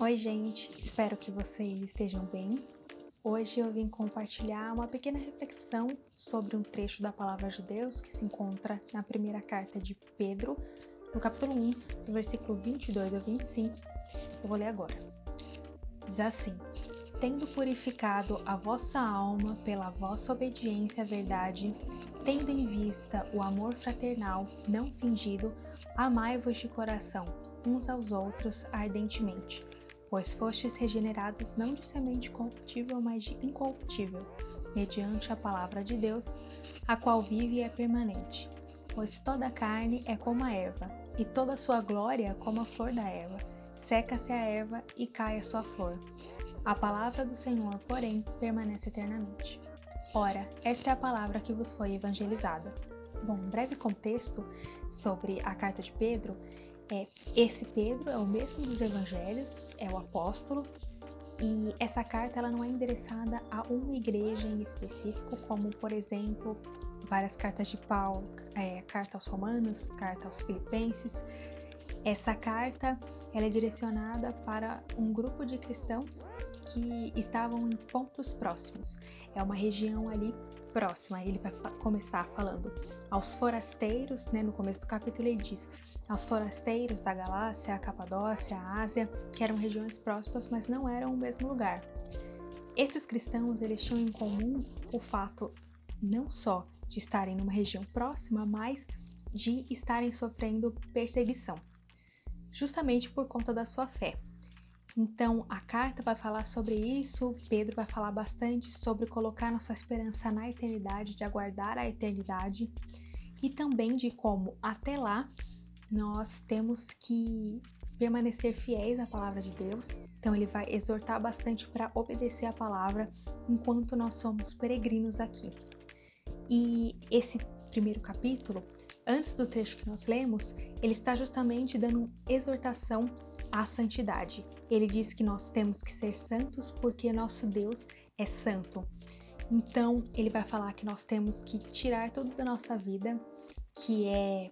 Oi, gente, espero que vocês estejam bem. Hoje eu vim compartilhar uma pequena reflexão sobre um trecho da Palavra de Deus que se encontra na primeira carta de Pedro, no capítulo 1, do versículo 22 ao 25. Eu vou ler agora. Diz assim: Tendo purificado a vossa alma pela vossa obediência à verdade, tendo em vista o amor fraternal não fingido, amai-vos de coração, uns aos outros ardentemente, pois fostes regenerados não de semente corruptível, mas de incorruptível, mediante a palavra de Deus, a qual vive e é permanente. Pois toda a carne é como a erva, e toda a sua glória como a flor da erva. Seca-se a erva e cai a sua flor. A palavra do Senhor, porém, permanece eternamente. Ora, esta é a palavra que vos foi evangelizada. Bom, um breve contexto sobre a carta de Pedro. Esse Pedro é o mesmo dos evangelhos, é o apóstolo, e essa carta ela não é endereçada a uma igreja em específico, como, por exemplo, várias cartas de Paulo, carta aos Romanos, carta aos Filipenses. Essa carta ela é direcionada para um grupo de cristãos que estavam em pontos próximos. É uma região ali próxima. Ele vai começar falando aos forasteiros, né? No começo do capítulo ele diz aos forasteiros da Galácia, a Capadócia, a Ásia, que eram regiões próximas, mas não eram o mesmo lugar. Esses cristãos eles tinham em comum o fato não só de estarem numa região próxima, mas de estarem sofrendo perseguição, justamente por conta da sua fé. Então, a carta vai falar sobre isso, Pedro vai falar bastante sobre colocar nossa esperança na eternidade, de aguardar a eternidade, e também de como, até lá, nós temos que permanecer fiéis à palavra de Deus. Então, ele vai exortar bastante para obedecer a palavra enquanto nós somos peregrinos aqui. E esse primeiro capítulo, antes do trecho que nós lemos, ele está justamente dando exortação à santidade. Ele diz que nós temos que ser santos porque nosso Deus é santo. Então, ele vai falar que nós temos que tirar tudo da nossa vida, que é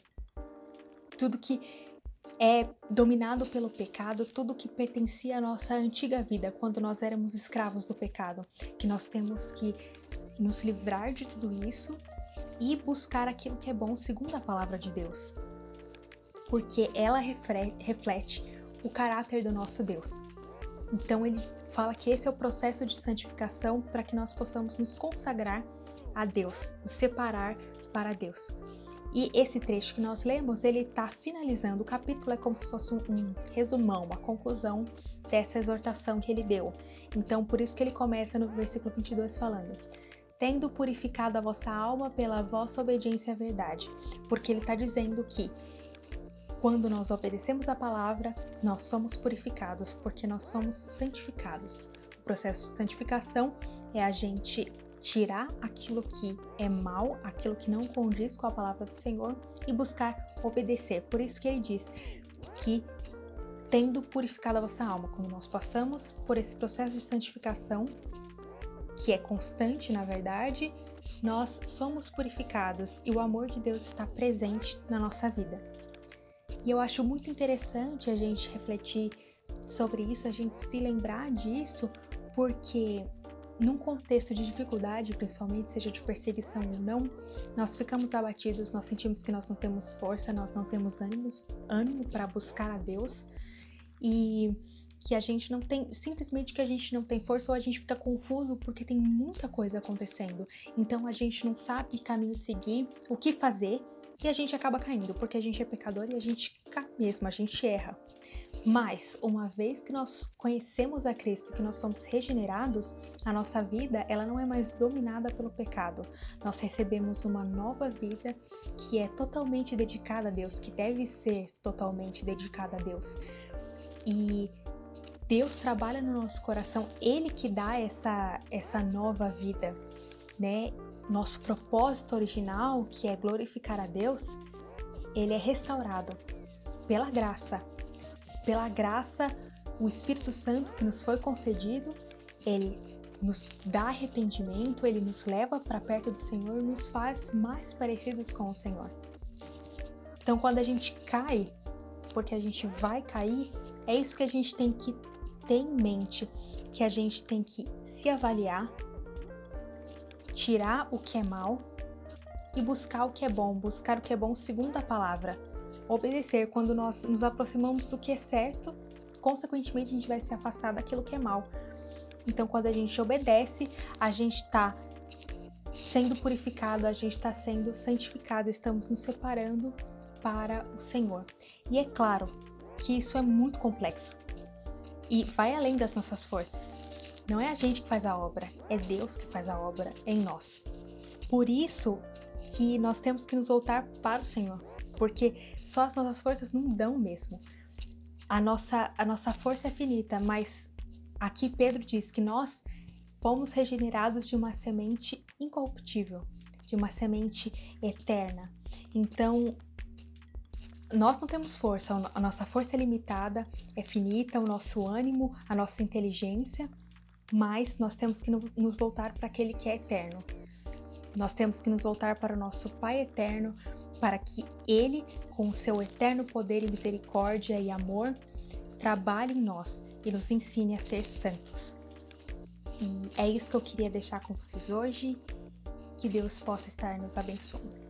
tudo que é dominado pelo pecado, tudo que pertencia à nossa antiga vida, quando nós éramos escravos do pecado, que nós temos que nos livrar de tudo isso e buscar aquilo que é bom segundo a palavra de Deus, porque ela reflete o caráter do nosso Deus. Então ele fala que esse é o processo de santificação para que nós possamos nos consagrar a Deus, nos separar para Deus. E esse trecho que nós lemos, ele está finalizando o capítulo, é como se fosse um resumão, uma conclusão dessa exortação que ele deu. Então, por isso que ele começa no versículo 22 falando: tendo purificado a vossa alma pela vossa obediência à verdade. Porque ele está dizendo que quando nós obedecemos a palavra, nós somos purificados, porque nós somos santificados. O processo de santificação é a gente tirar aquilo que é mal, aquilo que não condiz com a palavra do Senhor e buscar obedecer. Por isso que ele diz que tendo purificado a vossa alma, quando nós passamos por esse processo de santificação, que é constante na verdade, nós somos purificados e o amor de Deus está presente na nossa vida. E eu acho muito interessante a gente refletir sobre isso, a gente se lembrar disso, porque num contexto de dificuldade, principalmente, seja de perseguição ou não, nós ficamos abatidos, nós sentimos que nós não temos força, nós não temos ânimo para buscar a Deus, e que a gente não tem, simplesmente que a gente não tem força, ou a gente fica confuso porque tem muita coisa acontecendo. Então a gente não sabe que caminho seguir, o que fazer, e a gente acaba caindo, porque a gente é pecador e a gente cai mesmo, a gente erra. Mas, uma vez que nós conhecemos a Cristo, que nós somos regenerados, a nossa vida ela não é mais dominada pelo pecado. Nós recebemos uma nova vida que é totalmente dedicada a Deus, que deve ser totalmente dedicada a Deus. E Deus trabalha no nosso coração, Ele que dá essa nova vida, né? Nosso propósito original, que é glorificar a Deus, ele é restaurado pela graça. Pela graça, o Espírito Santo que nos foi concedido, ele nos dá arrependimento, ele nos leva para perto do Senhor, nos faz mais parecidos com o Senhor. Então, quando a gente cai, porque a gente vai cair, é isso que a gente tem que ter em mente que a gente tem que se avaliar, tirar o que é mal e buscar o que é bom segundo a palavra. Obedecer. Quando nós nos aproximamos do que é certo, consequentemente a gente vai se afastar daquilo que é mal. Então, quando a gente obedece, a gente está sendo purificado, a gente está sendo santificado, estamos nos separando para o Senhor. E é claro que isso é muito complexo e vai além das nossas forças. Não é a gente que faz a obra, é Deus que faz a obra em nós. Por isso que nós temos que nos voltar para o Senhor, porque só as nossas forças não dão mesmo. A nossa força é finita, mas aqui Pedro diz que nós fomos regenerados de uma semente incorruptível, de uma semente eterna. Então, nós não temos força, a nossa força é limitada, é finita, o nosso ânimo, a nossa inteligência, mas nós temos que nos voltar para aquele que é eterno. Nós temos que nos voltar para o nosso Pai eterno, para que Ele, com o seu eterno poder e misericórdia e amor, trabalhe em nós e nos ensine a ser santos. E é isso que eu queria deixar com vocês hoje. Que Deus possa estar nos abençoando.